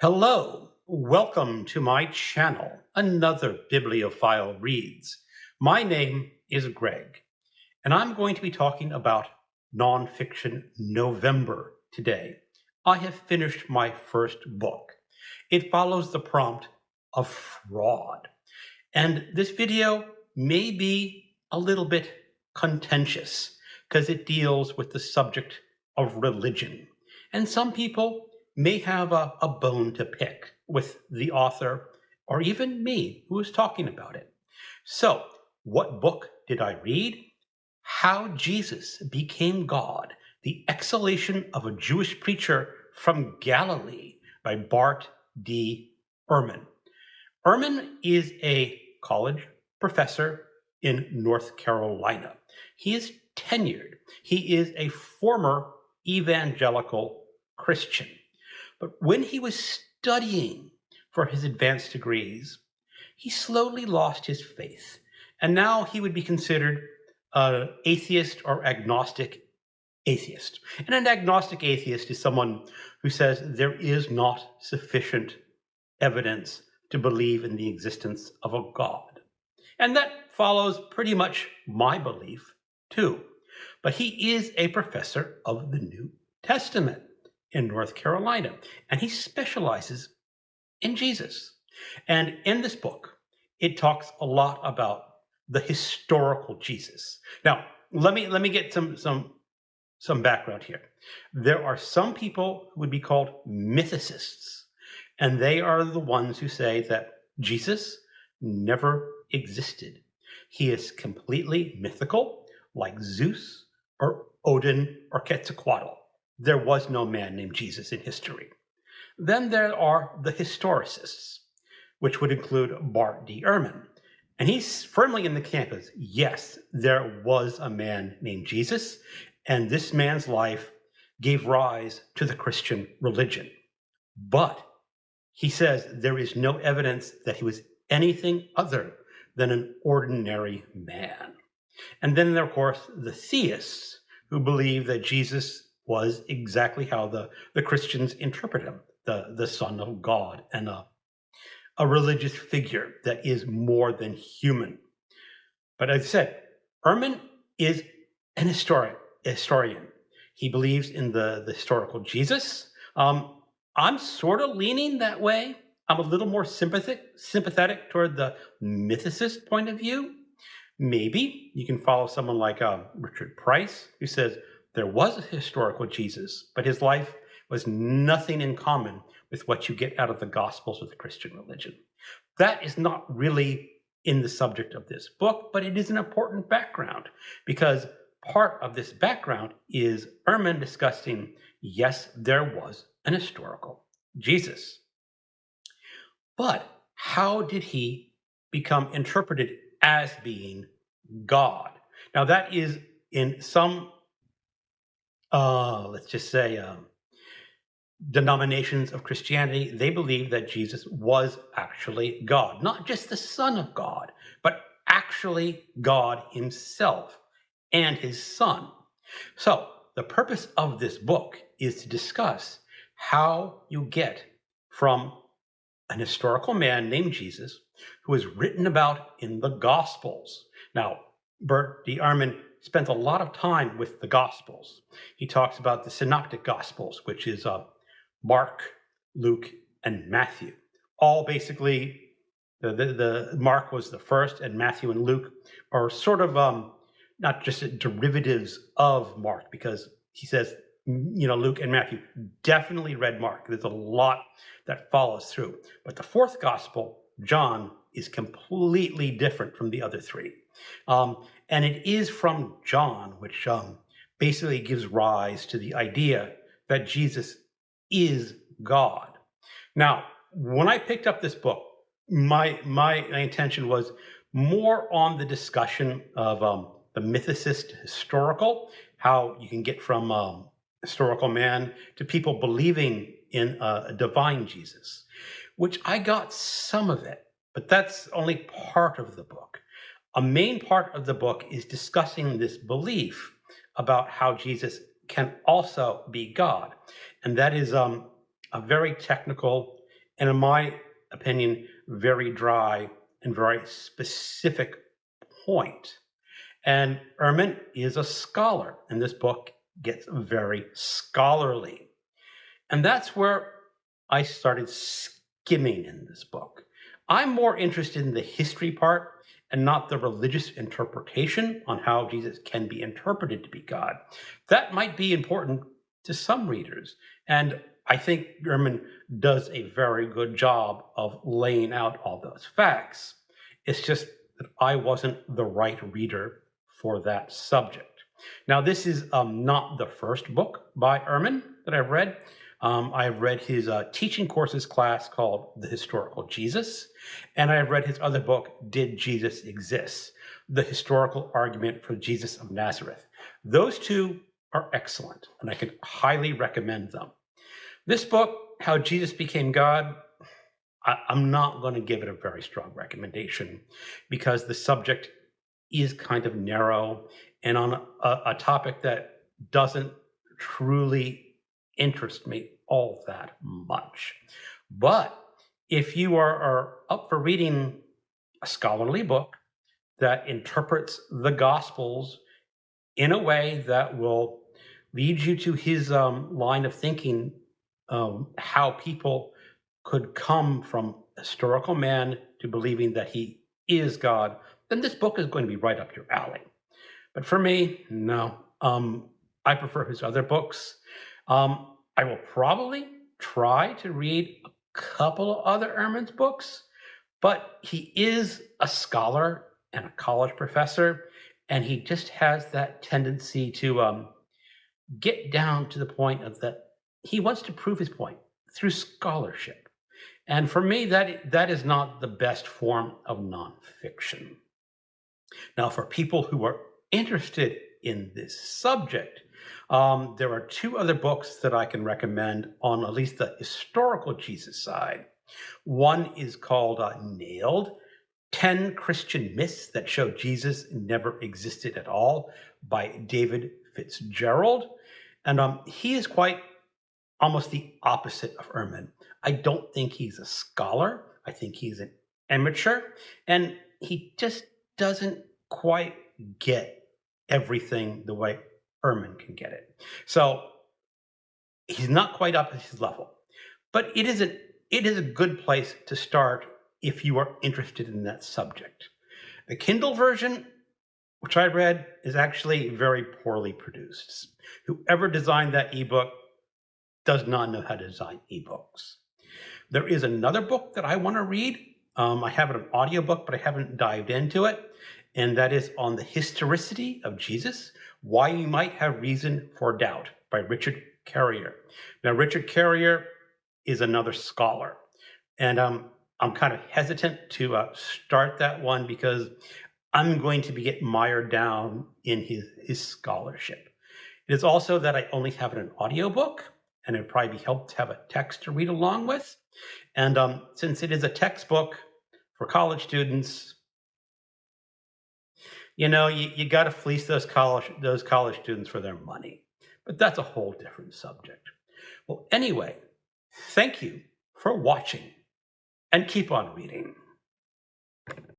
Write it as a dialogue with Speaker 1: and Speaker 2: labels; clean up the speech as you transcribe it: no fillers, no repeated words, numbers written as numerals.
Speaker 1: Hello, welcome to my channel, Another Bibliophile Reads. My name is Greg, and I'm going to be talking about Nonfiction November today. I have finished my first book. It follows the prompt of fraud, and this video may be a little bit contentious because it deals with the subject of religion, and some people may have a bone to pick with the author or even me who is talking about it. So, what book did I read? How Jesus Became God, The Exaltation of a Jewish Preacher from Galilee by Bart D. Ehrman. Ehrman is a college professor in North Carolina. He is tenured. He is a former evangelical Christian. But when he was studying for his advanced degrees, he slowly lost his faith. And now he would be considered an atheist or agnostic atheist. And an agnostic atheist is someone who says there is not sufficient evidence to believe in the existence of a God. And that follows pretty much my belief, too. But he is a professor of the New Testament in North Carolina, and he specializes in Jesus. And in this book, it talks a lot about the historical Jesus. Now, let me get some background here. There are some people who would be called mythicists, and they are the ones who say that Jesus never existed. He is completely mythical, like Zeus or Odin or Quetzalcoatl. There was no man named Jesus in history. Then there are the historicists, which would include Bart D. Ehrman. And he's firmly in the camp as, yes, there was a man named Jesus, and this man's life gave rise to the Christian religion. But he says there is no evidence that he was anything other than an ordinary man. And then there are, of course, the theists who believe that Jesus was exactly how the Christians interpret him, the Son of God, and a religious figure that is more than human. But as I said, Ehrman is an historian. He believes in the historical Jesus. I'm sort of leaning that way. I'm a little more sympathetic toward the mythicist point of view. Maybe you can follow someone like Richard Price, who says there was a historical Jesus, but his life was nothing in common with what you get out of the Gospels of the Christian religion. That is not really in the subject of this book, but it is an important background because part of this background is Ehrman discussing, yes, there was an historical Jesus. But how did he become interpreted as being God? Now, that is in some let's just say, denominations of Christianity, they believe that Jesus was actually God, not just the Son of God, but actually God himself and his Son. So the purpose of this book is to discuss how you get from an historical man named Jesus, who is written about in the Gospels. Now, Bart D. Ehrman spent a lot of time with the Gospels. He talks about the Synoptic Gospels, which is Mark, Luke, and Matthew. All basically, the Mark was the first, and Matthew and Luke are sort of not just derivatives of Mark, because he says, Luke and Matthew definitely read Mark. There's a lot that follows through. But the fourth gospel, John, is completely different from the other three. And it is from John, which basically gives rise to the idea that Jesus is God. Now, when I picked up this book, my intention was more on the discussion of the mythicist historical, how you can get from historical man to people believing in a divine Jesus, which I got some of it, but that's only part of the book. A main part of the book is discussing this belief about how Jesus can also be God. And that is a very technical and in my opinion, very dry and very specific point. And Ehrman is a scholar, and this book gets very scholarly. And that's where I started skimming in this book. I'm more interested in the history part and not the religious interpretation on how Jesus can be interpreted to be God. That might be important to some readers. And I think Ehrman does a very good job of laying out all those facts. It's just that I wasn't the right reader for that subject. Now, this is not the first book by Ehrman that I've read. I've read his teaching courses class called The Historical Jesus, and I've read his other book, Did Jesus Exist? The Historical Argument for Jesus of Nazareth. Those two are excellent, and I can highly recommend them. This book, How Jesus Became God, I'm not going to give it a very strong recommendation because the subject is kind of narrow and on a topic that doesn't truly interest me all that much. But if you are up for reading a scholarly book that interprets the Gospels in a way that will lead you to his line of thinking, how people could come from historical man to believing that he is God, then this book is going to be right up your alley. But for me, no. I prefer his other books. I will probably try to read a couple of other Ehrman's books, but he is a scholar and a college professor, and he just has that tendency to get down to the point of that he wants to prove his point through scholarship. And for me, that is not the best form of nonfiction. Now, for people who are interested in this subject, there are two other books that I can recommend on at least the historical Jesus side. One is called Nailed, 10 Christian Myths That Show Jesus Never Existed at All by David Fitzgerald. And he is quite almost the opposite of Ehrman. I don't think he's a scholar. I think he's an amateur. And he just doesn't quite get everything the way Ehrman can get it. So he's not quite up at his level. But it is a good place to start if you are interested in that subject. The Kindle version, which I read, is actually very poorly produced. Whoever designed that ebook does not know how to design ebooks. There is another book that I want to read. I have an audiobook, but I haven't dived into it. And that is on the historicity of Jesus, Why We Might Have Reason for Doubt by Richard Carrier. Now, Richard Carrier is another scholar. And I'm kind of hesitant to start that one because I'm going to be getting mired down in his scholarship. It is also that I only have an audiobook, and it'd probably be helpful to have a text to read along with. And since it is a textbook for college students, you know, you got to fleece those college students for their money. But that's a whole different subject. Well, anyway, thank you for watching, and keep on reading.